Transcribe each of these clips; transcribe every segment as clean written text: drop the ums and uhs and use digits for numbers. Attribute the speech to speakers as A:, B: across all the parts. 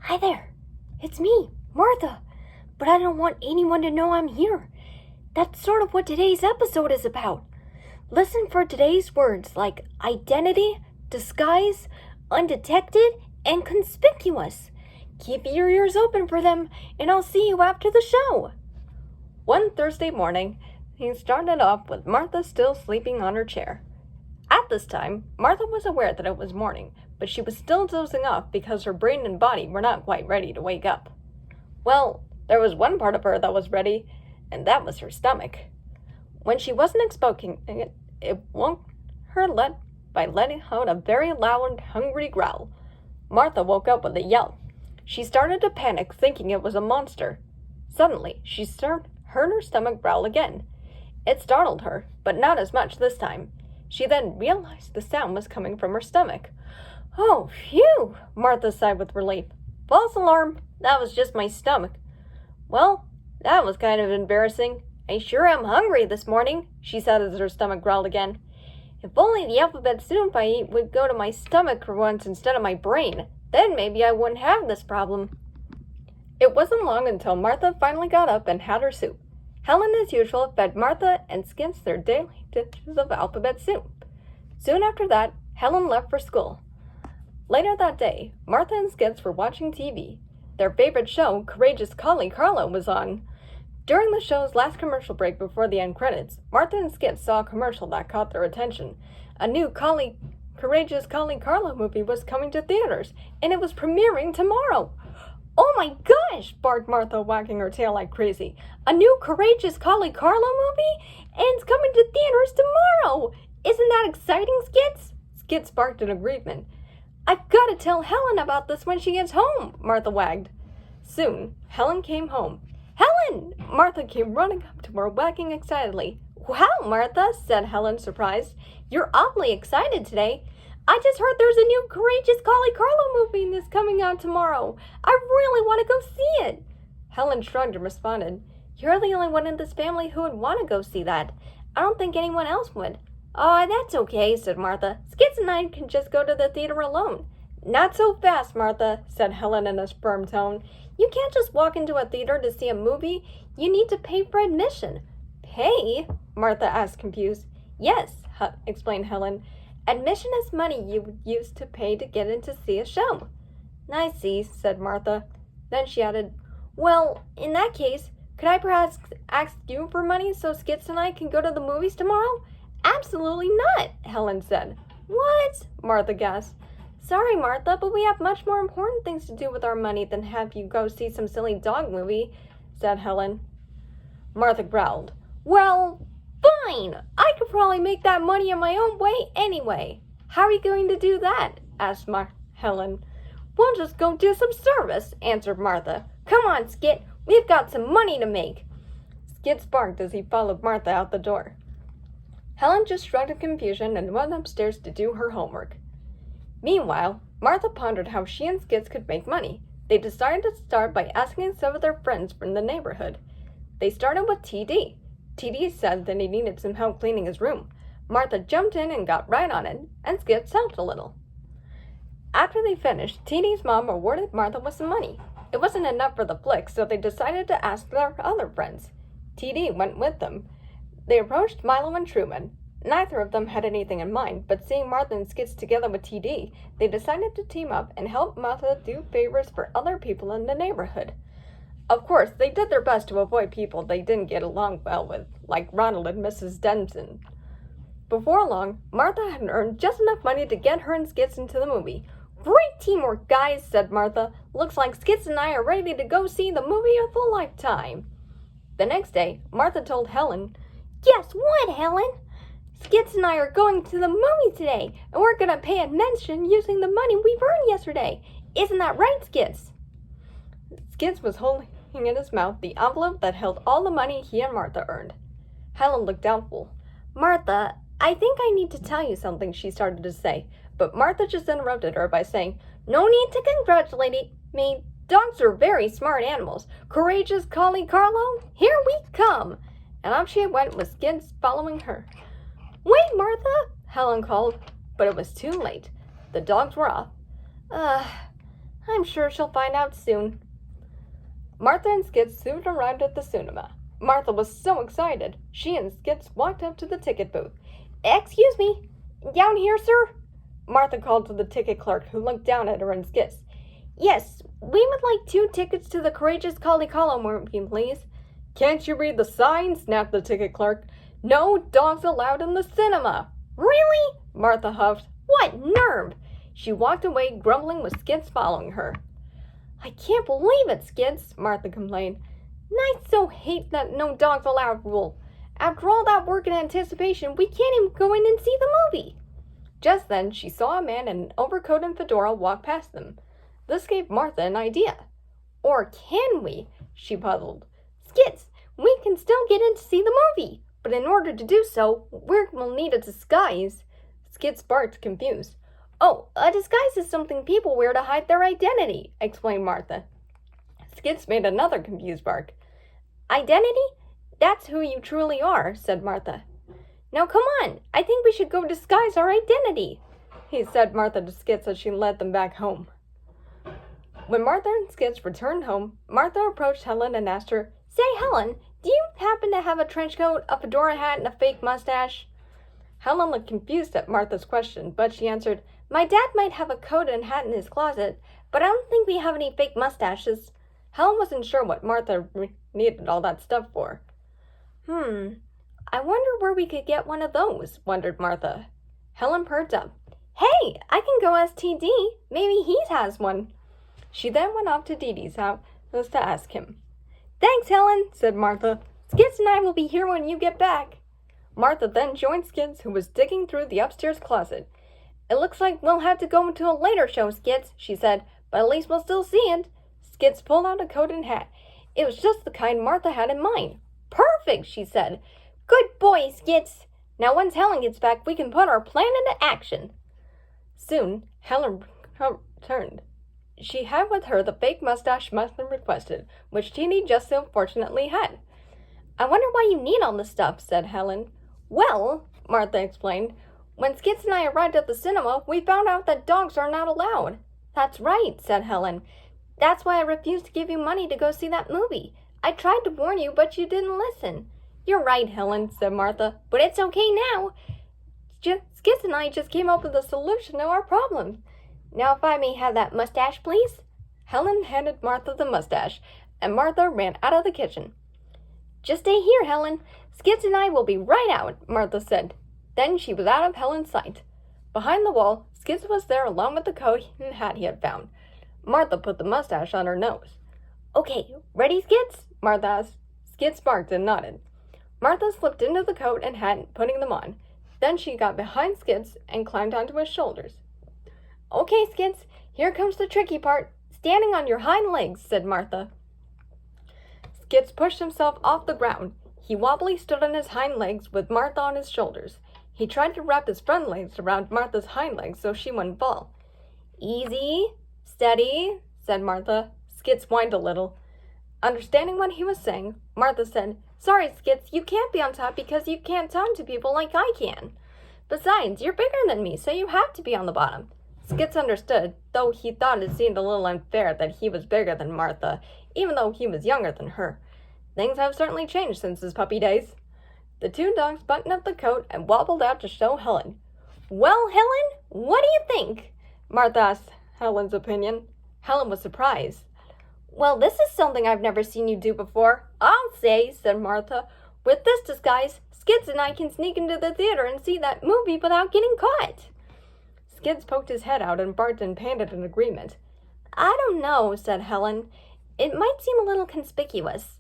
A: Hi there, it's me, Martha, but I don't want anyone to know I'm here. That's sort of what today's episode is about. Listen for today's words like identity, disguise, undetected, and conspicuous. Keep your ears open for them, and I'll see you after the show. One Thursday morning, he started off with Martha still sleeping on her chair. At this time, Martha was aware that it was morning, but she was still dozing off because her brain and body were not quite ready to wake up. Well, there was one part of her that was ready, and that was her stomach. When she wasn't expecting it, it woke her by letting out a very loud, hungry growl. Martha woke up with a yell. She started to panic, thinking it was a monster. Suddenly, she heard her stomach growl again. It startled her, but not as much this time. She then realized the sound was coming from her stomach. "Oh, phew!" Martha sighed with relief. "False alarm! That was just my stomach." "Well, that was kind of embarrassing. I sure am hungry this morning," she said as her stomach growled again. "If only the alphabet soup I eat would go to my stomach for once instead of my brain. Then maybe I wouldn't have this problem." It wasn't long until Martha finally got up and had her soup. Helen, as usual, fed Martha and Skits their daily dishes of alphabet soup. Soon after that, Helen left for school. Later that day, Martha and Skits were watching TV. Their favorite show, Courageous Collie Carlo, was on. During the show's last commercial break before the end credits, Martha and Skits saw a commercial that caught their attention. A new Courageous Collie Carlo movie was coming to theaters, and it was premiering tomorrow. "Oh my gosh!" barked Martha, wagging her tail like crazy. "A new Courageous Collie Carlo movie? And it's coming to theaters tomorrow! Isn't that exciting, Skits?" Skits barked in agreement. "I've got to tell Helen about this when she gets home," Martha wagged. Soon, Helen came home. "Helen!" Martha came running up to her, wagging excitedly. "Wow, Martha," said Helen, surprised. "You're awfully excited today. I just heard there's a new Courageous Collie Carlo movie that's coming out tomorrow. I really want to go see it." Helen shrugged and responded, "You're the only one in this family who would want to go see that. I don't think anyone else would." "Oh, that's okay," said Martha. "Skits and I can just go to the theater alone." "Not so fast, Martha," said Helen in a firm tone. "You can't just walk into a theater to see a movie. You need to pay for admission." "Pay?" Martha asked, confused. "Yes," explained Helen. "Admission is money you would use to pay to get in to see a show." "I see," said Martha. Then she added, "Well, in that case, could I perhaps ask you for money so Skits and I can go to the movies tomorrow?" "Absolutely not," Helen said. "What?" Martha gasped. "Sorry, Martha, but we have much more important things to do with our money than have you go see some silly dog movie," said Helen. Martha growled. "Well, fine! I could probably make that money in my own way anyway." "How are you going to do that?" asked Helen. "We'll just go do some service," answered Martha. "Come on, Skit, we've got some money to make." Skit barked as he followed Martha out the door. Helen just shrugged in confusion and went upstairs to do her homework. Meanwhile, Martha pondered how she and Skits could make money. They decided to start by asking some of their friends from the neighborhood. They started with TD. TD said that he needed some help cleaning his room. Martha jumped in and got right on it, and Skits helped a little. After they finished, TD's mom rewarded Martha with some money. It wasn't enough for the flick, so they decided to ask their other friends. TD went with them. They approached Milo and Truman. Neither of them had anything in mind, but seeing Martha and Skits together with TD, they decided to team up and help Martha do favors for other people in the neighborhood. Of course, they did their best to avoid people they didn't get along well with, like Ronald and Mrs. Denson. Before long, Martha had earned just enough money to get her and Skits into the movie. "Great teamwork, guys," said Martha. "Looks like Skits and I are ready to go see the movie of a lifetime." The next day, Martha told Helen, "Guess what, Helen? Skits and I are going to the movie today, and we're going to pay admission using the money we've earned yesterday. Isn't that right, Skits?" Skits was holding in his mouth the envelope that held all the money he and Martha earned. Helen looked doubtful. "Martha, I think I need to tell you something," she started to say, but Martha just interrupted her by saying, "No need to congratulate me. Dogs are very smart animals. Courageous Collie Carlo, here we come." And off she went with Skits following her. "Wait, Martha," Helen called, but it was too late. The dogs were off. I'm sure she'll find out soon. Martha and Skits soon arrived at the cinema. Martha was so excited, she and Skits walked up to the ticket booth. Excuse me, down here, sir? Martha called to the ticket clerk, who looked down at her and Skits. Yes, we would like 2 tickets to the Courageous Calicolo movie, please. Can't you read the sign? Snapped the ticket clerk. No dogs allowed in the cinema. Really? Martha huffed. What nerve! She walked away, grumbling with Skits following her. I can't believe it, Skits, Martha complained. I so hate that no dogs allowed rule. After all that work and anticipation, we can't even go in and see the movie. Just then, she saw a man in an overcoat and fedora walk past them. This gave Martha an idea. Or can we? She puzzled. Skits, we can still get in to see the movie, but in order to do so, we'll need a disguise. Skits barked, confused. Oh, a disguise is something people wear to hide their identity, explained Martha. Skits made another confused bark. Identity? That's who you truly are, said Martha. Now come on, I think we should go disguise our identity, said Martha to Skits as she led them back home. When Martha and Skits returned home, Martha approached Helen and asked her, Say, Helen, do you happen to have a trench coat, a fedora hat, and a fake mustache? Helen looked confused at Martha's question, but she answered, My dad might have a coat and hat in his closet, but I don't think we have any fake mustaches. Helen wasn't sure what Martha needed all that stuff for. I wonder where we could get one of those, wondered Martha. Helen perked up. Hey, I can go ask TD. Maybe he has one. She then went off to Dee Dee's house to ask him. Thanks, Helen, said Martha. Skits and I will be here when you get back. Martha then joined Skits, who was digging through the upstairs closet. It looks like we'll have to go into a later show, Skits, she said, but at least we'll still see it. Skits pulled out a coat and hat. It was just the kind Martha had in mind. Perfect, she said. Good boy, Skits. Now once Helen gets back, we can put our plan into action. Soon, Helen returned. She had with her the fake mustache Martha requested, which Teeny just so fortunately had. I wonder why you need all this stuff, said Helen. Well, Martha explained, when Skits and I arrived at the cinema, we found out that dogs are not allowed. That's right, said Helen. That's why I refused to give you money to go see that movie. I tried to warn you, but you didn't listen. You're right, Helen, said Martha, but it's okay now. Skits and I just came up with a solution to our problem. Now if I may have that mustache, please. Helen handed Martha the mustache, and Martha ran out of the kitchen. Just stay here, Helen. Skits and I will be right out, Martha said. Then she was out of Helen's sight. Behind the wall, Skits was there along with the coat and hat he had found. Martha put the mustache on her nose. Okay, ready, Skits? Martha asked. Skits barked and nodded. Martha slipped into the coat and hat, putting them on. Then she got behind Skits and climbed onto his shoulders. Okay, Skits, here comes the tricky part. Standing on your hind legs, said Martha. Skits pushed himself off the ground. He wobbly stood on his hind legs with Martha on his shoulders. He tried to wrap his front legs around Martha's hind legs so she wouldn't fall. Easy, steady, said Martha. Skits whined a little. Understanding what he was saying, Martha said, Sorry, Skits, you can't be on top because you can't talk to people like I can. Besides, you're bigger than me, so you have to be on the bottom. Skits understood, though he thought it seemed a little unfair that he was bigger than Martha, even though he was younger than her. Things have certainly changed since his puppy days. The 2 dogs buttoned up the coat and wobbled out to show Helen. Well, Helen, what do you think? Martha asked Helen's opinion. Helen was surprised. Well, this is something I've never seen you do before, I'll say, said Martha. With this disguise, Skits and I can sneak into the theater and see that movie without getting caught. Skits poked his head out and barked and panted in agreement. I don't know, said Helen. It might seem a little conspicuous.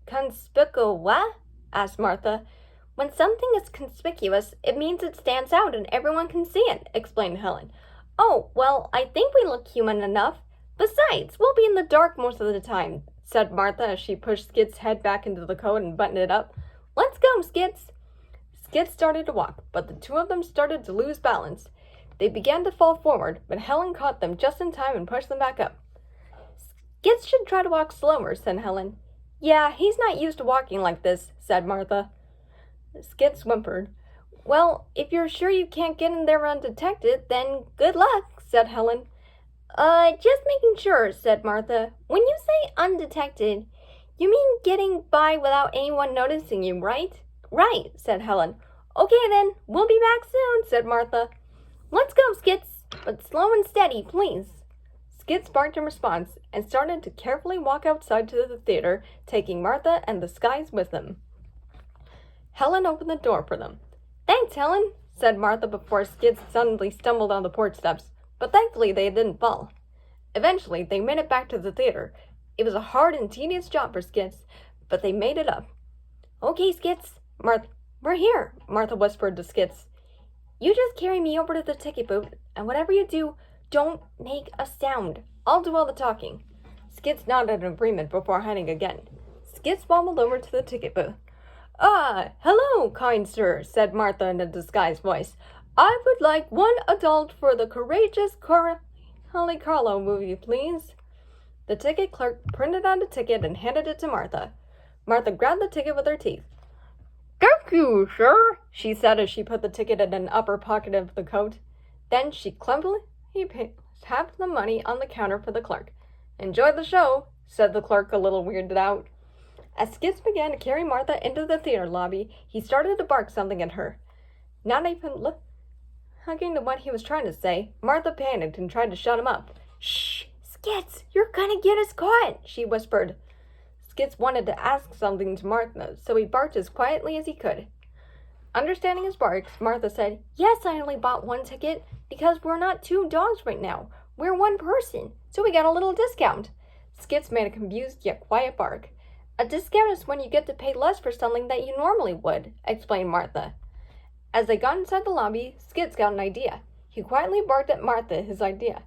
A: Conspicuous? Asked Martha. When something is conspicuous, it means it stands out and everyone can see it, explained Helen. Oh, well, I think we look human enough. Besides, we'll be in the dark most of the time, said Martha as she pushed Skits' head back into the coat and buttoned it up. Let's go, Skits. Skits started to walk, but the 2 of them started to lose balance. They began to fall forward, but Helen caught them just in time and pushed them back up. Skits should try to walk slower, said Helen. Yeah, he's not used to walking like this, said Martha. Skits whimpered. Well, if you're sure you can't get in there undetected, then good luck, said Helen. Just making sure, said Martha. When you say undetected, you mean getting by without anyone noticing you, right? Right, said Helen. Okay then, we'll be back soon, said Martha. Let's go, Skits, but slow and steady, please. Skits barked in response and started to carefully walk outside to the theater, taking Martha and the Skies with them. Helen opened the door for them. Thanks, Helen, said Martha before Skits suddenly stumbled on the porch steps, but thankfully they didn't fall. Eventually, they made it back to the theater. It was a hard and tedious job for Skits, but they made it up. Okay, Skits, we're here, Martha whispered to Skits. You just carry me over to the ticket booth, and whatever you do, don't make a sound. I'll do all the talking. Skits nodded in agreement before hiding again. Skits wobbled over to the ticket booth. Ah, hello, kind sir, said Martha in a disguised voice. I would like 1 adult for the Courageous Carlo movie, please. The ticket clerk printed out a ticket and handed it to Martha. Martha grabbed the ticket with her teeth. Thank you, sir, she said as she put the ticket in an upper pocket of the coat. Then she clumsily tapped the money on the counter for the clerk. Enjoy the show, said the clerk, a little weirded out. As Skits began to carry Martha into the theater lobby, he started to bark something at her. Not even looking to what he was trying to say, Martha panicked and tried to shut him up. Shh, Skits, you're gonna get us caught, she whispered. Skits wanted to ask something to Martha, so he barked as quietly as he could. Understanding his barks, Martha said, Yes, I only bought 1 ticket because we're not 2 dogs right now. We're 1 person, so we got a little discount. Skits made a confused yet quiet bark. A discount is when you get to pay less for something that you normally would, explained Martha. As they got inside the lobby, Skits got an idea. He quietly barked at Martha his idea.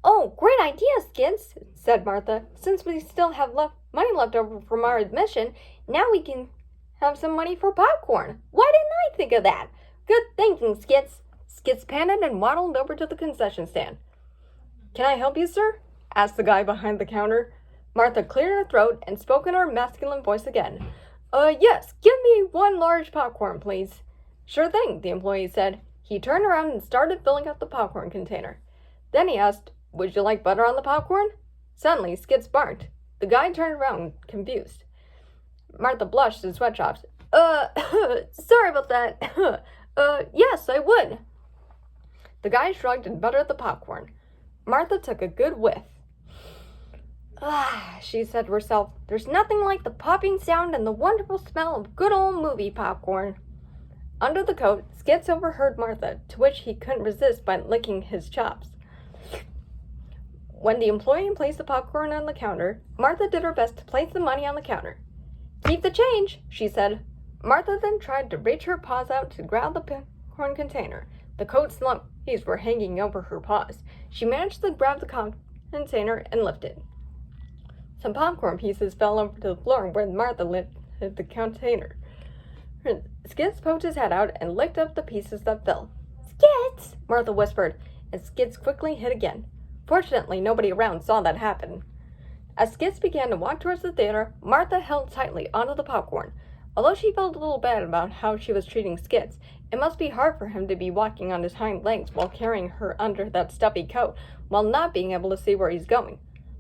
A: Oh, great idea, Skits, said Martha. Since we still have money left over from our admission, now we can have some money for popcorn. Why didn't I think of that? Good thinking, Skits. Skits panted and waddled over to the concession stand. Can I help you, sir? Asked the guy behind the counter. Martha cleared her throat and spoke in her masculine voice again. Yes, give me 1 large popcorn, please. Sure thing, the employee said. He turned around and started filling up the popcorn container. Then he asked, Would you like butter on the popcorn? Suddenly, Skits barked. The guy turned around, confused. Martha blushed and sweat drops. Sorry about that. Yes, I would. The guy shrugged and buttered the popcorn. Martha took a good whiff. Ah, she said to herself, there's nothing like the popping sound and the wonderful smell of good old movie popcorn. Under the coat, Skits overheard Martha, to which he couldn't resist by licking his chops. When the employee placed the popcorn on the counter, Martha did her best to place the money on the counter. Keep the change, she said. Martha then tried to reach her paws out to grab the popcorn container. The coat's sleeves were hanging over her paws. She managed to grab the container and lift it. Some popcorn pieces fell over to the floor where Martha lifted the container. Skits poked his head out and licked up the pieces that fell. Skits! Martha whispered, and Skits quickly hid again. Fortunately, nobody around saw that happen. As Skits began to walk towards the theater, Martha held tightly onto the popcorn. Although she felt a little bad about how she was treating Skits, it must be hard for him to be walking on his hind legs while carrying her under that stuffy coat, while not being able to see where he's going.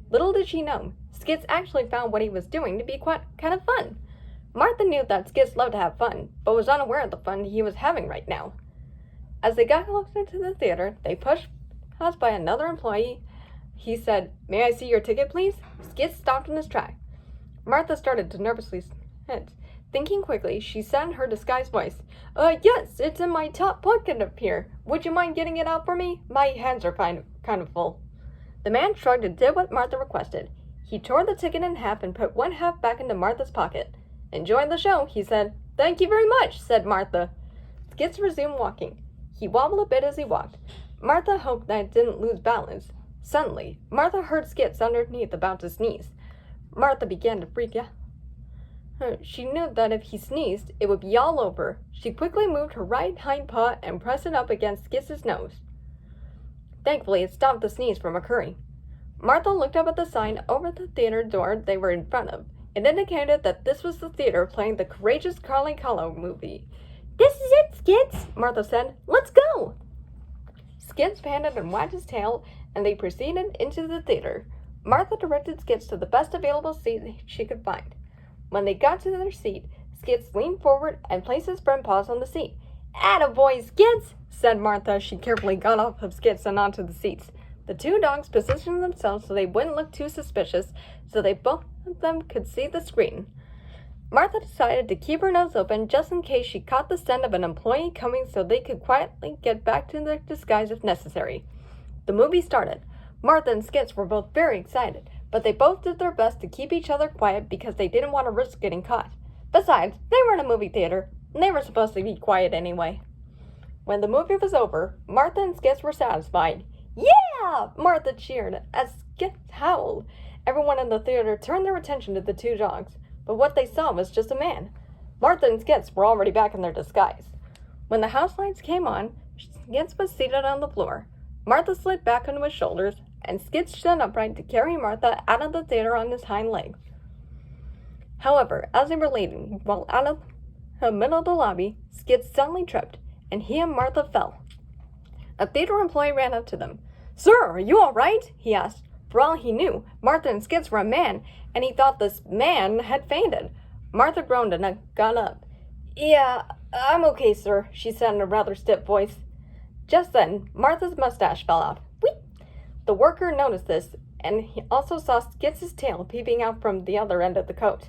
A: Little did she know, Skits actually found what he was doing to be quite kind of fun. Martha knew that Skits loved to have fun, but was unaware of the fun he was having right now. As they got closer to the theater, they passed by another employee. He said, May I see your ticket, please? Skits stopped in his tracks. Martha started to nervously hint. Thinking quickly, she said in her disguised voice, Yes, it's in my top pocket up here. Would you mind getting it out for me? My hands are kind of full. The man shrugged and did what Martha requested. He tore the ticket in half and put 1/2 back into Martha's pocket. Enjoy the show, he said. Thank you very much, said Martha. Skits resumed walking. He wobbled a bit as he walked. Martha hoped that it didn't lose balance. Suddenly, Martha heard Skits underneath about to sneeze. Martha began to freak out. She knew that if he sneezed, it would be all over. She quickly moved her right hind paw and pressed it up against Skits' nose. Thankfully, it stopped the sneeze from occurring. Martha looked up at the sign over the theater door they were in front of. It indicated that this was the theater playing the Courageous Carlo movie. This is it, Skits, Martha said. Let's go! Skits panted and wagged his tail, and they proceeded into the theater. Martha directed Skits to the best available seat she could find. When they got to their seat, Skits leaned forward and placed his front paws on the seat. "Attaboy, Skits," said Martha as she carefully got off of Skits and onto the seats. The two dogs positioned themselves so they wouldn't look too suspicious, so they both of them could see the screen. Martha decided to keep her nose open just in case she caught the scent of an employee coming so they could quietly get back to their disguise if necessary. The movie started. Martha and Skits were both very excited, but they both did their best to keep each other quiet because they didn't want to risk getting caught. Besides, they were in a movie theater, and they were supposed to be quiet anyway. When the movie was over, Martha and Skits were satisfied. "Yeah!" Martha cheered as Skits howled. Everyone in the theater turned their attention to the two dogs, but what they saw was just a man. Martha and Skits were already back in their disguise. When the house lights came on, Skits was seated on the floor. Martha slid back onto his shoulders, and Skits stood upright to carry Martha out of the theater on his hind legs. However, as they were leaving, while out of the middle of the lobby, Skits suddenly tripped, and he and Martha fell. A theater employee ran up to them. "Sir, are you all right?" he asked. For all he knew, Martha and Skits were a man, and he thought this man had fainted. Martha groaned and got up. "Yeah, I'm okay, sir," she said in a rather stiff voice. Just then, Martha's mustache fell off. Whee! The worker noticed this, and he also saw Skits' tail peeping out from the other end of the coat.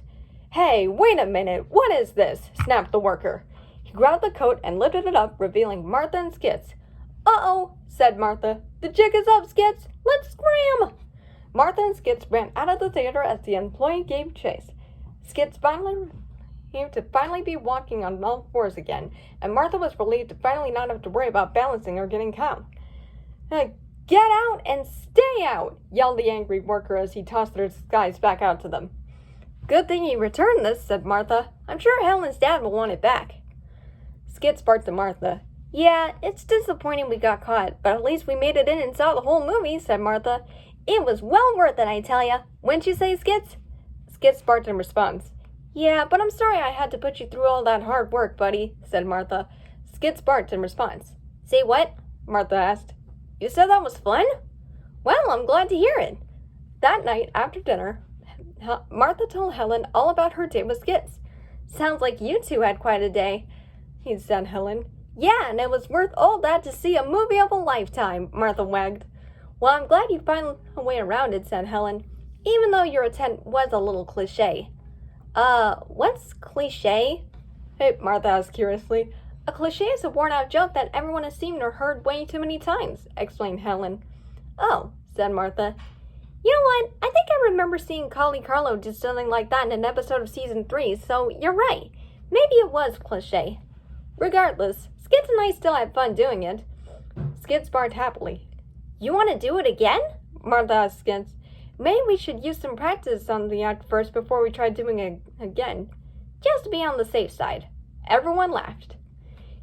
A: "Hey, wait a minute, what is this?" snapped the worker. He grabbed the coat and lifted it up, revealing Martha and Skits. "Uh-oh," said Martha. "The jig is up, Skits! Let's scram!" Martha and Skits ran out of the theater as the employee gave chase. Skits finally be walking on all fours again, and Martha was relieved to finally not have to worry about balancing or getting caught. "Get out and stay out!" yelled the angry worker as he tossed their disguise back out to them. "Good thing you returned this," said Martha. "I'm sure Helen's dad will want it back." Skits barked at Martha. "Yeah, it's disappointing we got caught, but at least we made it in and saw the whole movie," said Martha. "It was well worth it, I tell ya. Wouldn't you say, Skits?" Skits barked in response. "Yeah, but I'm sorry I had to put you through all that hard work, buddy," said Martha. Skits barked in response. "Say what?" Martha asked. "You said that was fun?" "Well, I'm glad to hear it." That night, after dinner, Martha told Helen all about her day with Skits. "Sounds like you two had quite a day," said Helen. "Yeah, and it was worth all that to see a movie of a lifetime," Martha wagged. "Well, I'm glad you found a way around it," said Helen, "even though your attempt was a little cliché." What's cliché?" Martha asked curiously. "A cliché is a worn-out joke that everyone has seen or heard way too many times," explained Helen. "Oh," said Martha. "You know what? I think I remember seeing Collie Carlo do something like that in an episode of Season 3, so you're right. Maybe it was cliché." Regardless, Skits and I still had fun doing it. Skits barked happily. "You want to do it again?" Martha asked Skits. "Maybe we should use some practice on the act first before we try doing it again, just to be on the safe side." Everyone laughed.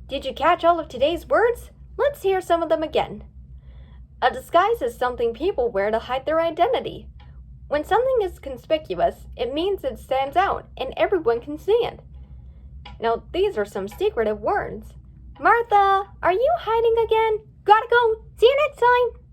A: "Did you catch all of today's words? Let's hear some of them again." A disguise is something people wear to hide their identity. When something is conspicuous, it means it stands out and everyone can see it. Now, these are some secretive words. Martha, are you hiding again? Gotta go. See you next time.